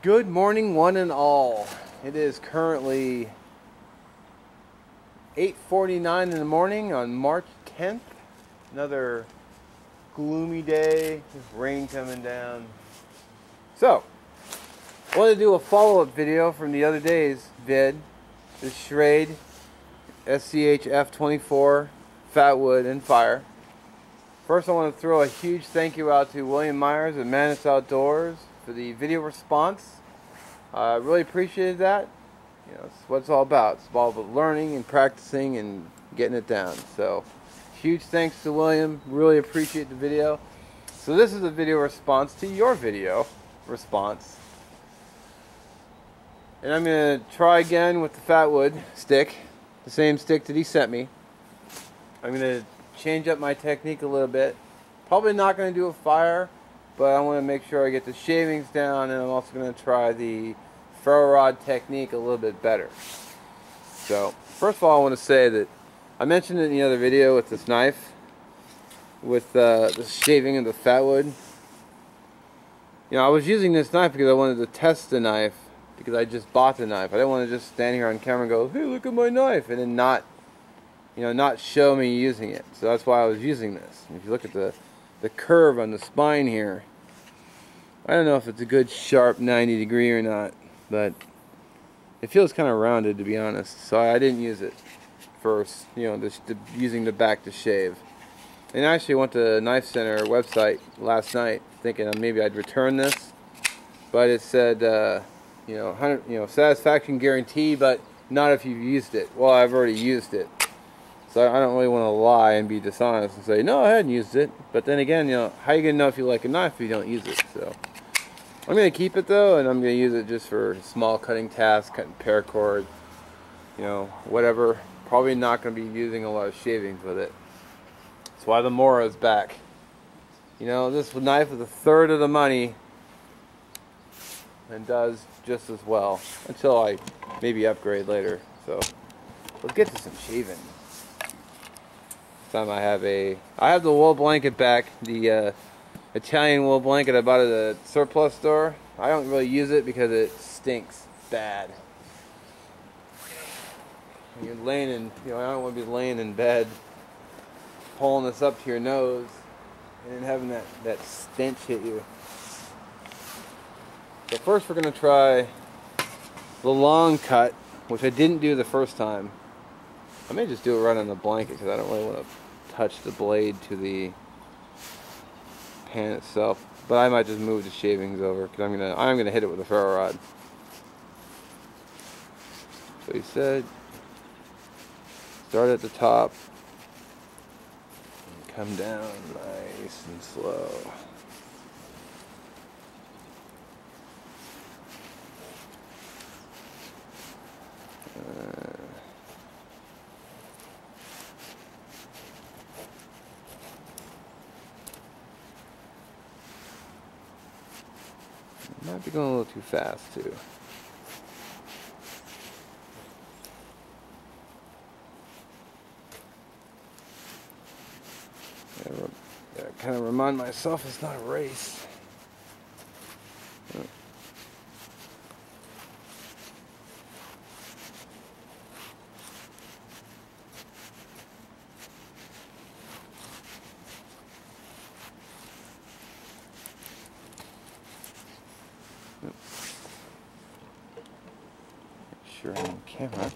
Good morning, one and all. It is currently 8:49 in the morning on March 10th. Another gloomy day, rain coming down. So, I want to do a follow-up video from the other day's vid. The Schrade SCHF24 Fatwood and Fire. First, I want to throw a huge thank you out to William Myers at Madness Outdoors for the video response. I really appreciated that. You know, it's what it's all about. It's all about learning and practicing and getting it down. So, huge thanks to William. Really appreciate the video. So this is a video response to your video response. And I'm going to try again with the Fatwood stick. The same stick that he sent me. I'm going to change up my technique a little bit. Probably not going to do a fire, but I want to make sure I get the shavings down, and I'm also going to try the ferro rod technique a little bit better. So, first of all, I want to say that I mentioned in the other video with this knife, with the shaving of the Fatwood. You know, I was using this knife because I wanted to test the knife, because I just bought the knife. I didn't want to just stand here on camera and go, hey, look at my knife, and then not show me using it. So that's why I was using this. And if you look at the curve on the spine here, I don't know if it's a good sharp 90 degree or not, but it feels kind of rounded, to be honest. So I didn't use it for, using the back to shave. And I actually went to the Knife Center website last night thinking maybe I'd return this, but it said 100, satisfaction guarantee, but not if you've used it. Well, I've already used it. So I don't really want to lie and be dishonest and say, no, I hadn't used it. But then again, how are you going to know if you like a knife if you don't use it? So I'm going to keep it though, and I'm going to use it just for small cutting tasks, cutting paracord, whatever. Probably not going to be using a lot of shavings with it. That's why the Mora is back. This knife is a third of the money and does just as well until I maybe upgrade later. So let's get to some shaving. Time I have the wool blanket back, the Italian wool blanket I bought at a surplus store. I don't really use it because it stinks bad. When you're laying in, I don't want to be laying in bed, pulling this up to your nose, and then having that stench hit you. So first we're going to try the long cut, which I didn't do the first time. I may just do it right on the blanket because I don't really want to touch the blade to the pan itself. But I might just move the shavings over because I'm gonna hit it with a ferro rod. So he said, start at the top and come down nice and slow. Might be going a little too fast too. Gotta kind of remind myself it's not a race. Sure, on camera.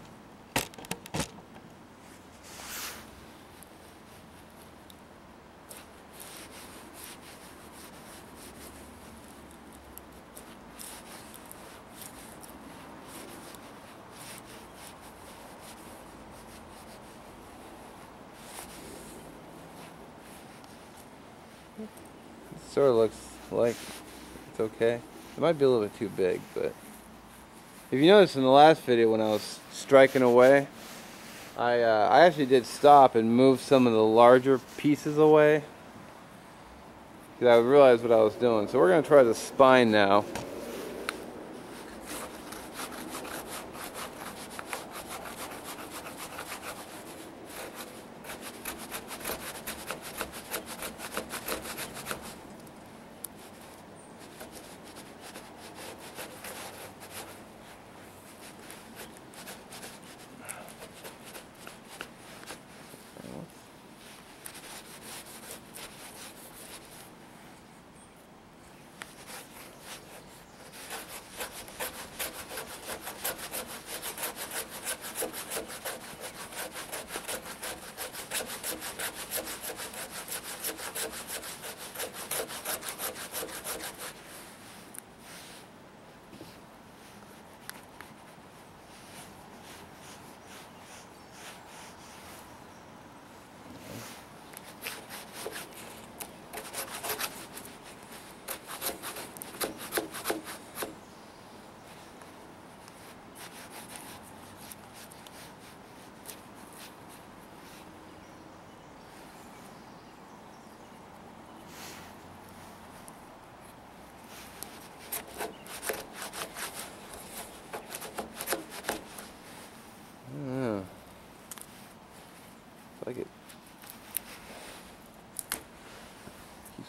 It sort of looks like it's okay. It might be a little bit too big, but if you notice in the last video when I was striking away, I actually did stop and move some of the larger pieces away because I realized what I was doing. So we're going to try the spine now.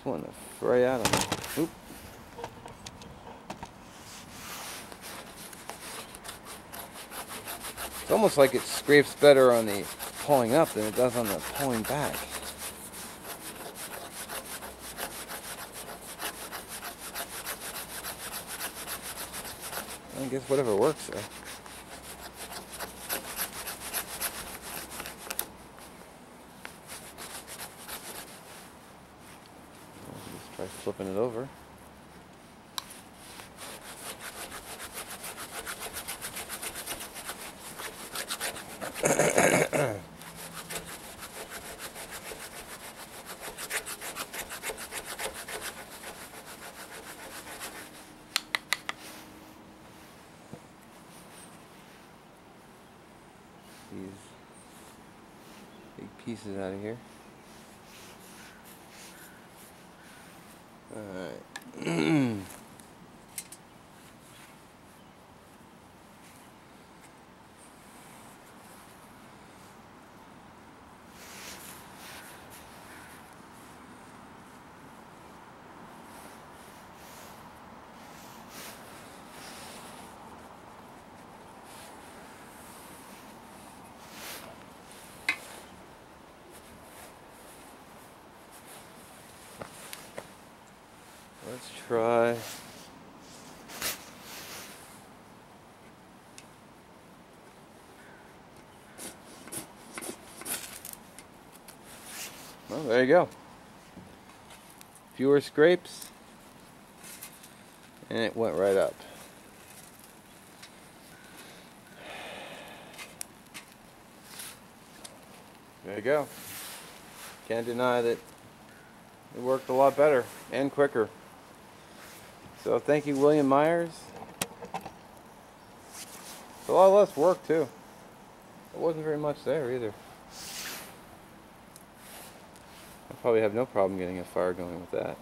Just wanting to fray out on it. Oop. It's almost like it scrapes better on the pulling up than it does on the pulling back. I guess whatever works there. Just try flipping it over. These big pieces out of here. Alright. Let's try well, there you go. Fewer scrapes, and it went right up. There you go. Can't deny that it worked a lot better and quicker. So thank you, William Myers. It's a lot less work too. It wasn't very much there either. I probably have no problem getting a fire going with that.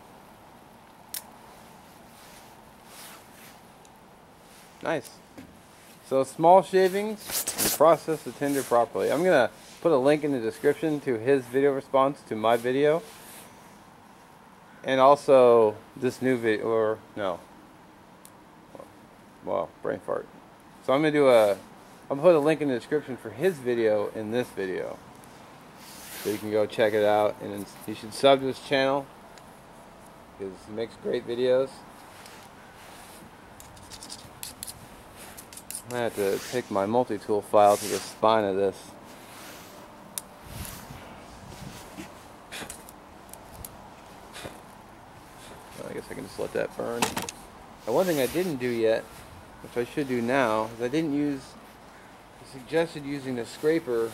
Nice. So small shavings and process the tinder properly. I'm gonna put a link in the description to his video response to my video. And also this new video, or no, well, brain fart. So I'm gonna put a link in the description for his video in this video, so you can go check it out. And you should sub to his channel because he makes great videos. I have to take my multi-tool file to the spine of this. I guess I can just let that burn. Now, one thing I didn't do yet, which I should do now, is I suggested using the scraper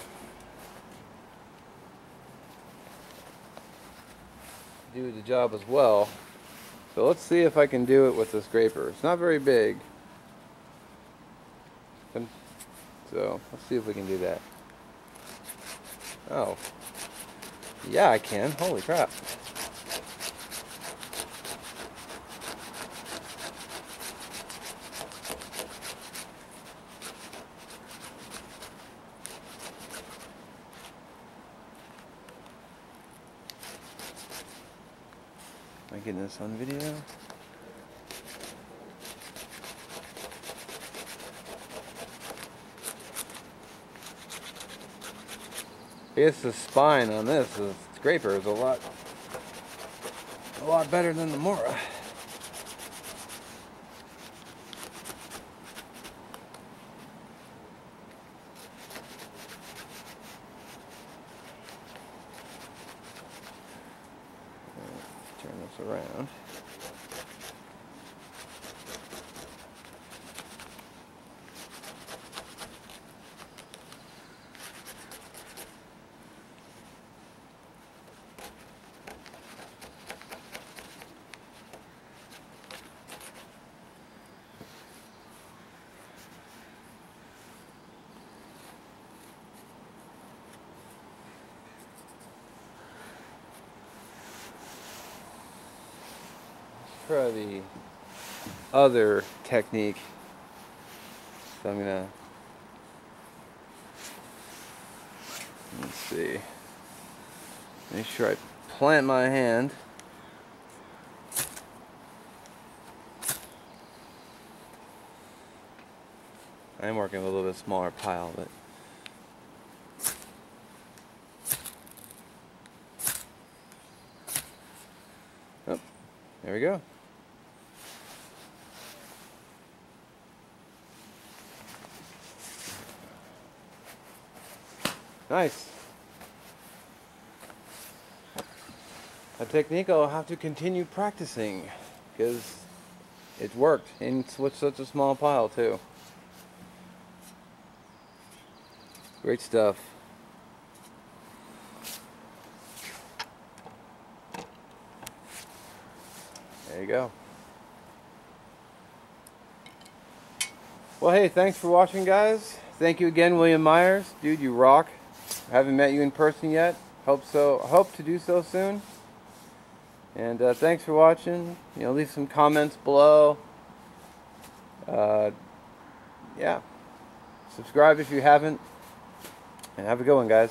to do the job as well. So let's see if I can do it with the scraper. It's not very big. So let's see if we can do that. Oh. Yeah, I can. Holy crap. Am I getting this on video? I guess the spine on this scraper is a lot better than the Mora. Turn this around. Try the other technique. So I'm gonna, let's see, make sure I plant my hand I am working with a little bit smaller pile, but oh, there we go. Nice. A technique I'll have to continue practicing because it's worked in with such a small pile too. Great stuff. There you go. Well, hey, thanks for watching, guys. Thank you again, William Myers. Dude, you rock. I haven't met you in person yet. Hope to do so soon. And thanks for watching. You know, leave some comments below. Yeah. Subscribe if you haven't. And have a good one, guys.